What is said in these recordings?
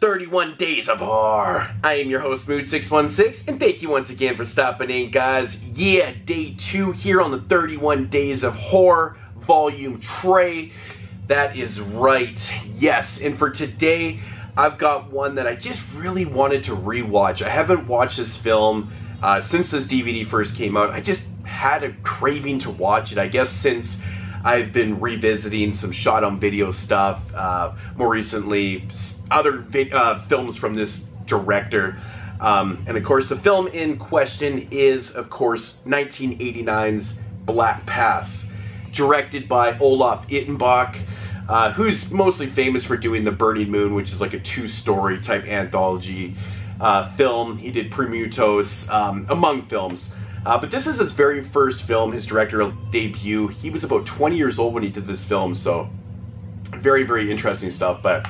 31 Days of Horror. I am your host, Mood616, and thank you once again for stopping in, guys. Yeah, day 2 here on the 31 Days of Horror, Vol.3. That is right, yes. And for today, I've got one that I just really wanted to rewatch. I haven't watched this film since this DVD first came out. I just had a craving to watch it, I guess, since I've been revisiting some shot-on-video stuff, more recently other films from this director. And of course, the film in question is, of course, 1989's Black Pass, directed by Olaf Ittenbach, who's mostly famous for doing The Burning Moon, which is like a two-story type anthology film. He did Prometheus, among films. But this is his very first film, his directorial debut. He was about 20 years old when he did this film, so very, very interesting stuff. But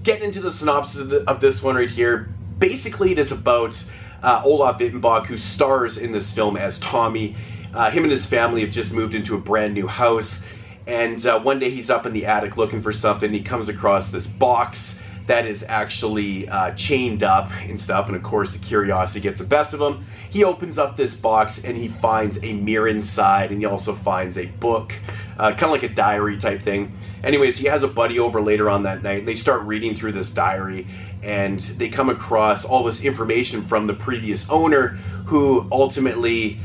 getting into the synopsis of this one right here, basically it is about Olaf Ittenbach, who stars in this film as Tommy. Him and his family have just moved into a brand new house, and one day he's up in the attic looking for something. He comes across this box that is actually chained up and stuff, and of course the curiosity gets the best of him. He opens up this box and he finds a mirror inside, and he also finds a book, kind of like a diary type thing. Anyways, he has a buddy over later on that night. They start reading through this diary, and they come across all this information from the previous owner, who ultimately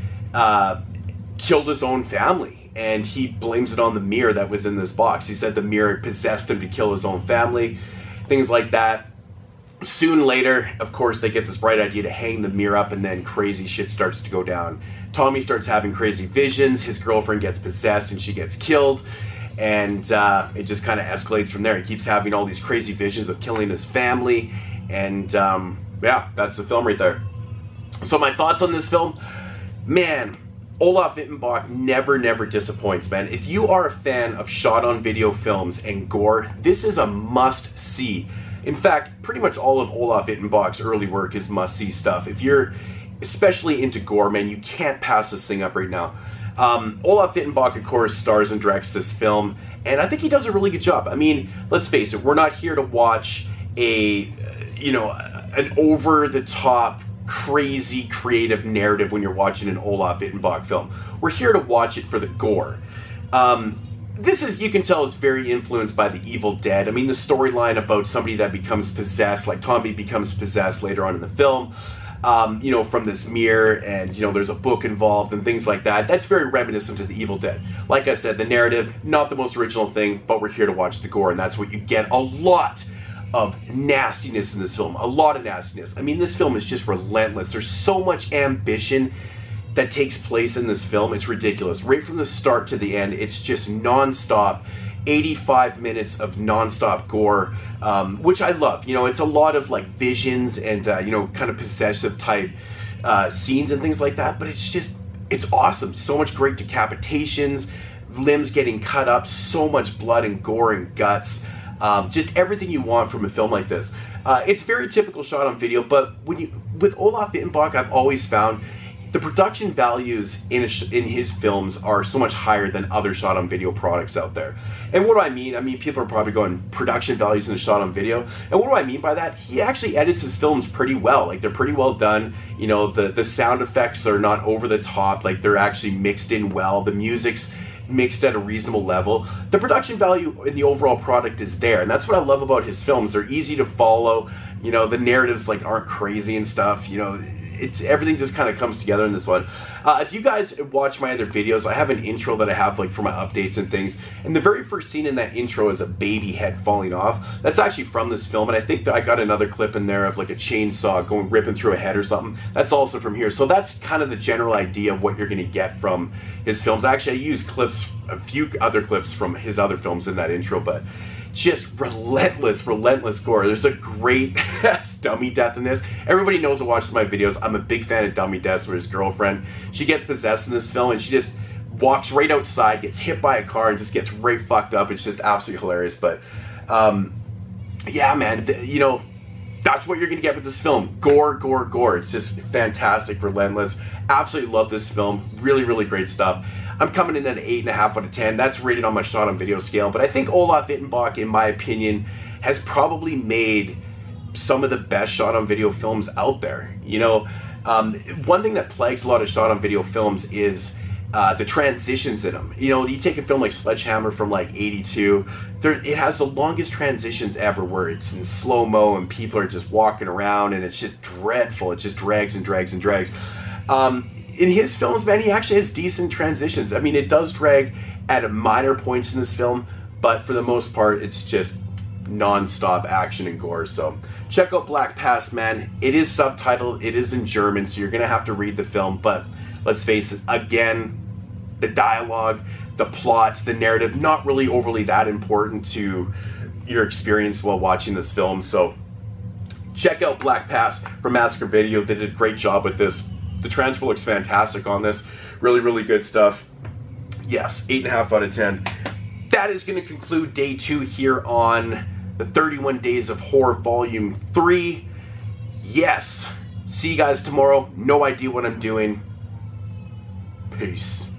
killed his own family. And he blames it on the mirror that was in this box. He said the mirror possessed him to kill his own family. Things like that. Soon later, of course, they get this bright idea to hang the mirror up, and then crazy shit starts to go down. Tommy starts having crazy visions, his girlfriend gets possessed and she gets killed, and it just kind of escalates from there. He keeps having all these crazy visions of killing his family, and yeah, that's the film right there. So my thoughts on this film? Man, Olaf Ittenbach never disappoints, man. If you are a fan of shot-on-video films and gore, this is a must-see. In fact, pretty much all of Olaf Ittenbach's early work is must-see stuff. If you're especially into gore, man, you can't pass this thing up right now. Olaf Ittenbach, of course, stars and directs this film, and I think he does a really good job. I mean, let's face it, we're not here to watch an over-the-top, crazy creative narrative when you're watching an Olaf Ittenbach film. We're here to watch it for the gore. This is, you can tell, is very influenced by The Evil Dead. I mean, the storyline about somebody that becomes possessed, like Tommy becomes possessed later on in the film, you know, from this mirror, and, you know, there's a book involved and things like that. That's very reminiscent of The Evil Dead. Like I said, the narrative, not the most original thing, but we're here to watch the gore, and that's what you get. A lot of nastiness in this film. A lot of nastiness. I mean, this film is just relentless. There's so much ambition that takes place in this film. It's ridiculous. Right from the start to the end, it's just non-stop. 85 minutes of non-stop gore, which I love. You know, it's a lot of like visions and, you know, kind of possessive type scenes and things like that, but it's just, it's awesome. So much great decapitations, limbs getting cut up, so much blood and gore and guts. Just everything you want from a film like this. It's very typical shot on video, but with Olaf Ittenbach, I've always found the production values in his films are so much higher than other shot on video products out there. And what do I mean? I mean, people are probably going, production values in the shot on video. And what do I mean by that? He actually edits his films pretty well. Like, they're pretty well done. You know, the sound effects are not over the top. Like, they're actually mixed in well. The music's mixed at a reasonable level. The production value in the overall product is there, and that's what I love about his films. They're easy to follow. You know, the narratives like aren't crazy and stuff. You know, it's everything just kind of comes together in this one. If you guys watch my other videos, I have an intro that I have like for my updates and things, and the very first scene in that intro is a baby head falling off. That's actually from this film, and I think that I got another clip in there of like a chainsaw going ripping through a head or something. That's also from here. So that's kind of the general idea of what you're going to get from his films. Actually, I used clips, a few other clips from his other films in that intro, but just relentless gore. There's a great dummy death in this. Everybody knows who watches my videos. I'm a big fan of dummy deaths where his girlfriend, she gets possessed in this film, and she just walks right outside, gets hit by a car, and just gets right fucked up. It's just absolutely hilarious. But yeah, man, you know, that's what you're gonna get with this film. Gore. It's just fantastic, relentless. Absolutely love this film. Really great stuff. I'm coming in at an 8.5 out of 10. That's rated on my shot on video scale. But I think Olaf Ittenbach, in my opinion, has probably made some of the best shot on video films out there. You know, one thing that plagues a lot of shot on video films is the transitions in them. You know, you take a film like Sledgehammer from like '82, it has the longest transitions ever, where it's in slow-mo and people are just walking around and it's just dreadful. It just drags and drags and drags. In his films, man, he actually has decent transitions. I mean, it does drag at minor points in this film, but for the most part, it's just non-stop action and gore. So check out Black Past, man. It is subtitled, it is in German, so you're gonna have to read the film, but let's face it, again, the dialogue, the plot, the narrative, not really overly that important to your experience while watching this film. So check out Black Past from Massacre Video. They did a great job with this. The transfer looks fantastic on this. Really, really good stuff. Yes, 8.5 out of 10. That is going to conclude day 2 here on the 31 Days of Horror Volume 3. Yes. See you guys tomorrow. No idea what I'm doing. Peace.